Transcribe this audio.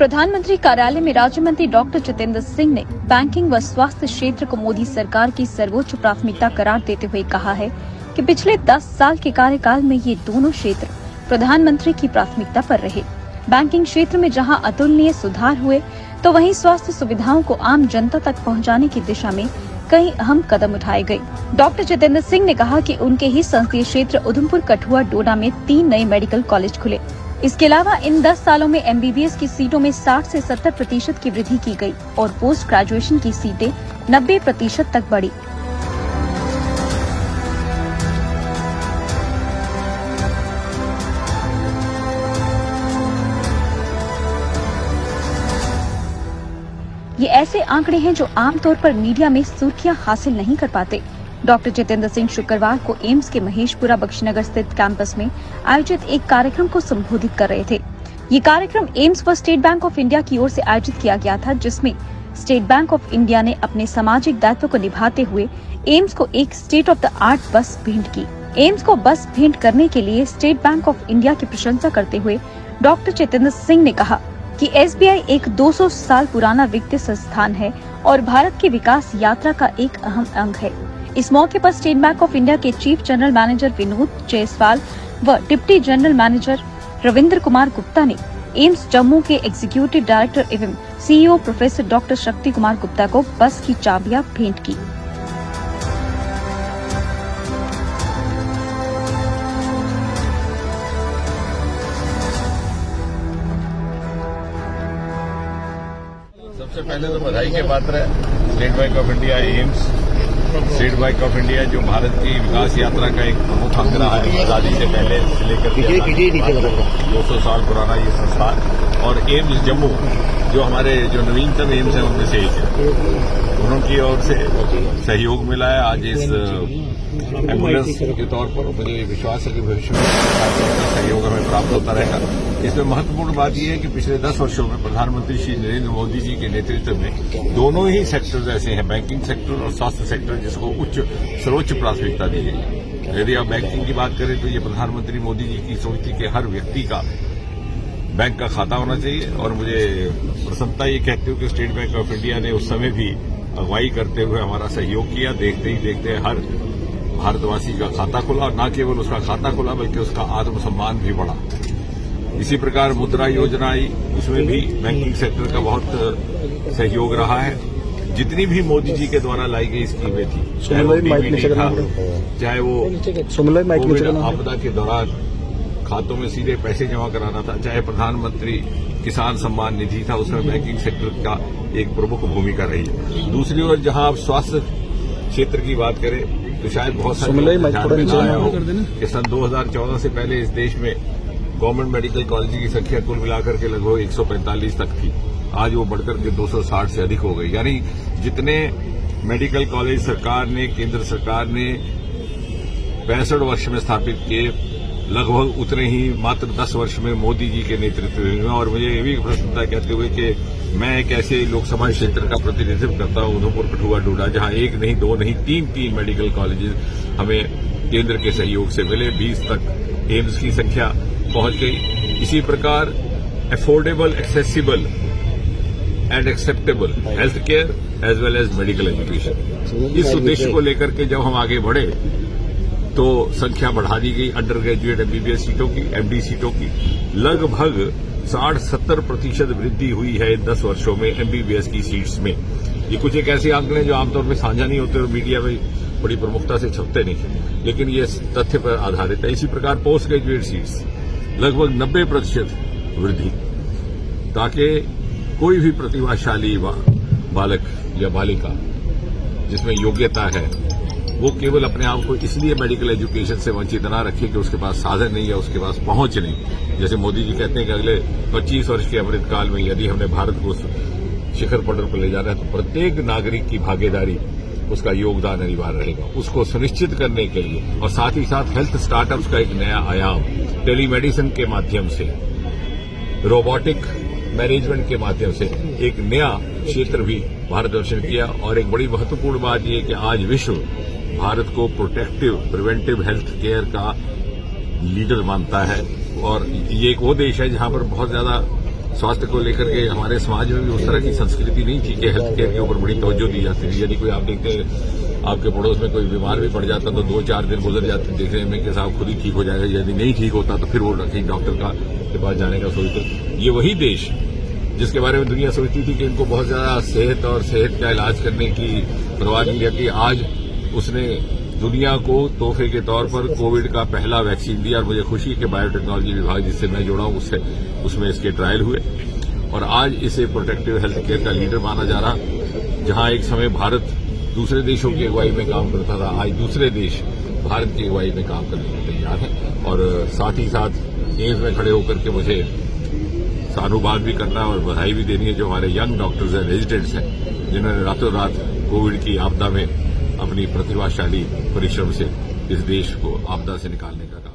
प्रधानमंत्री कार्यालय में राज्य मंत्री डॉक्टर जितेंद्र सिंह ने बैंकिंग व स्वास्थ्य क्षेत्र को मोदी सरकार की सर्वोच्च प्राथमिकता करार देते हुए कहा है कि पिछले 10 साल के कार्यकाल में ये दोनों क्षेत्र प्रधानमंत्री की प्राथमिकता पर रहे। बैंकिंग क्षेत्र में जहां अतुलनीय सुधार हुए, तो वहीं स्वास्थ्य सुविधाओं को आम जनता तक पहुंचाने की दिशा में कई अहम कदम उठाए गए। डॉक्टर जितेंद्र सिंह ने कहा कि उनके ही संसदीय क्षेत्र उधमपुर, कठुआ, डोडा में 3 नए मेडिकल कॉलेज खुले। इसके अलावा इन 10 सालों में MBBS की सीटों में 60 से 70% की वृद्धि की गई और पोस्ट ग्रेजुएशन की सीटें 90% तक बढ़ी। ये ऐसे आंकड़े हैं जो आमतौर पर मीडिया में सुर्खियां हासिल नहीं कर पाते। डॉक्टर जितेंद्र सिंह शुक्रवार को एम्स के महेशपुरा बख्शीनगर स्थित कैंपस में आयोजित एक कार्यक्रम को संबोधित कर रहे थे। ये कार्यक्रम एम्स व स्टेट बैंक ऑफ इंडिया की ओर से आयोजित किया गया था, जिसमें स्टेट बैंक ऑफ इंडिया ने अपने सामाजिक दायित्व को निभाते हुए एम्स को एक स्टेट ऑफ द आर्ट बस भेंट की। एम्स को बस भेंट करने के लिए स्टेट बैंक ऑफ इंडिया की प्रशंसा करते हुए डॉक्टर जितेंद्र सिंह ने कहा कि SBI एक 200 साल पुराना वित्तीय संस्थान है और भारत की विकास यात्रा का एक अहम अंग है। इस मौके पर स्टेट बैंक ऑफ इंडिया के chief general manager Vinod Jaiswal व deputy general manager Ravindra Kumar Gupta ने एम्स जम्मू के एग्जीक्यूटिव डायरेक्टर एवं CEO professor doctor Shakti Kumar Gupta को बस की चाबियां भेंट की। सबसे पहले तो बधाई के पात्र है state bank of India AIIMS. State bank of India जो भारत की विकास यात्रा का एक प्रमुख अंग रहा है, आजादी से पहले से लेकर 200 साल पुराना ये संस्थान, और एम्स जम्मू जो हमारे जो नवीनतम एम्स है उनमें से एक है, उनकी ओर से सहयोग मिला है। आज इस एम्बुलेंस के तौर पर मुझे विश्वास है कि भविष्य में सहयोग हमें प्राप्त होता रहेगा। इसमें महत्वपूर्ण बात यह है कि पिछले 10 वर्षों में प्रधानमंत्री श्री नरेंद्र मोदी जी के नेतृत्व में दोनों ही सेक्टर्स ऐसे हैं, बैंकिंग सेक्टर और स्वास्थ्य सेक्टर, जिसको सर्वोच्च प्राथमिकता दी गई है। यदि आप बैंकिंग की बात करें तो ये प्रधानमंत्री मोदी जी की सोच थी कि हर व्यक्ति का बैंक का खाता होना चाहिए, और मुझे प्रसन्नता ये कहती हूँ कि स्टेट बैंक ऑफ इंडिया ने उस समय भी अगुवाई करते हुए हमारा सहयोग किया। देखते ही देखते हर भारतवासी का खाता खुला, और न केवल उसका खाता खुला बल्कि उसका आत्मसम्मान भी बढ़ा। इसी प्रकार मुद्रा योजना आई, उसमें भी बैंकिंग सेक्टर का बहुत सहयोग रहा है। जितनी भी मोदी जी के द्वारा लाई गई स्कीमें थी, चाहे वो DBT था, चाहे वो कोविड आपदा के दौरान खातों में सीधे पैसे जमा कराना था, चाहे प्रधानमंत्री किसान सम्मान निधि था, उसमें बैंकिंग सेक्टर का एक प्रमुख भूमिका रही है। दूसरी ओर जहां आप स्वास्थ्य क्षेत्र की बात करें तो शायद बहुत सारे ध्यान में न आया हो कि सन 2014 से पहले इस देश में गवर्नमेंट मेडिकल कॉलेज की संख्या कुल मिलाकर के लगभग 145 तक थी। आज वो बढ़कर के 260 से अधिक हो गई। यानी जितने मेडिकल कॉलेज सरकार ने, केंद्र सरकार ने 65 वर्ष में स्थापित किए, लगभग उतने ही मात्र 10 वर्ष में मोदी जी के नेतृत्व में। और मुझे ये भी प्रसन्नता कहते हुए कि मैं एक ऐसे लोकसभा क्षेत्र का प्रतिनिधित्व करता हूं, उधमपुर, कठुआ, डोडा, जहां एक नहीं, दो नहीं, तीन मेडिकल कॉलेजेस हमें केंद्र के सहयोग से मिले। 20 तक एम्स की संख्या पहुंच गई। इसी प्रकार affordable, accessible and acceptable health care as well as medical education, इस उद्देश्य को लेकर के जब हम आगे बढ़े तो संख्या बढ़ा दी गई अंडर ग्रेजुएट MBBS सीटों की, MD सीटों की। लगभग 60-70% वृद्धि हुई है इन 10 वर्षों में MBBS की सीट्स में। ये कुछ एक ऐसे आंकड़े जो आमतौर पर साझा नहीं होते और मीडिया में बड़ी प्रमुखता से छपते नहीं, लेकिन ये तथ्य पर आधारित है। इसी प्रकार पोस्ट ग्रेजुएट सीट्स लगभग 90% वृद्धि, ताकि कोई भी प्रतिभाशाली बालक या बालिका जिसमें योग्यता है वो केवल अपने आप को इसलिए मेडिकल एजुकेशन से वंचित न रखे कि उसके पास साधन नहीं है, उसके पास पहुंच नहीं। जैसे मोदी जी कहते हैं कि अगले 25 वर्ष के अमृतकाल में यदि हमने भारत को शिखर पटल पर ले जाना है तो प्रत्येक नागरिक की भागीदारी, उसका योगदान अनिवार्य रहेगा। उसको सुनिश्चित करने के लिए, और साथ ही साथ हेल्थ स्टार्टअप्स का एक नया आयाम टेलीमेडिसिन के माध्यम से, रोबोटिक मैनेजमेंट के माध्यम से एक नया क्षेत्र भी भारतवर्ष ने किया। और एक बड़ी महत्वपूर्ण बात यह कि आज विश्व भारत को प्रिवेंटिव हेल्थ केयर का लीडर मानता है, और ये एक वो देश है जहां पर बहुत ज्यादा स्वास्थ्य को लेकर के हमारे समाज में भी उस तरह की संस्कृति नहीं थी कि हेल्थ केयर के ऊपर बड़ी तवज्जो दी जाती थी। यदि कोई आप देखते हैं आपके पड़ोस में कोई बीमार भी पड़ जाता तो 2-4 दिन गुजर जाते देखने में कि साहब खुद ही ठीक हो जाएगा, यदि नहीं ठीक होता तो फिर वो कहीं डॉक्टर के पास जाने का सोचते। ये वही देश जिसके बारे में दुनिया सोचती थी कि इनको बहुत ज्यादा सेहत और सेहत का इलाज करने की परवाह नहीं रहती, आज उसने दुनिया को तोहफे के तौर पर कोविड का पहला वैक्सीन दिया। और मुझे खुशी है कि बायोटेक्नोलॉजी विभाग जिससे मैं जुड़ा हूं उसमें इसके ट्रायल हुए और आज इसे प्रोटेक्टिव हेल्थ केयर का लीडर माना जा रहा। जहां एक समय भारत दूसरे देशों की अगुवाई में काम करता था, आज दूसरे देश भारत की अगुवाई में काम करने को तैयार है। और साथ ही साथ एम्स में खड़े होकर के मुझे साधुवाद भी करना और बधाई भी देनी है जो हमारे यंग डॉक्टर्स हैं, रेजिडेंट्स हैं, जिन्होंने रातों रात कोविड की आपदा में अपनी प्रतिभाशाली परिश्रम से इस देश को आपदा से निकालने का काम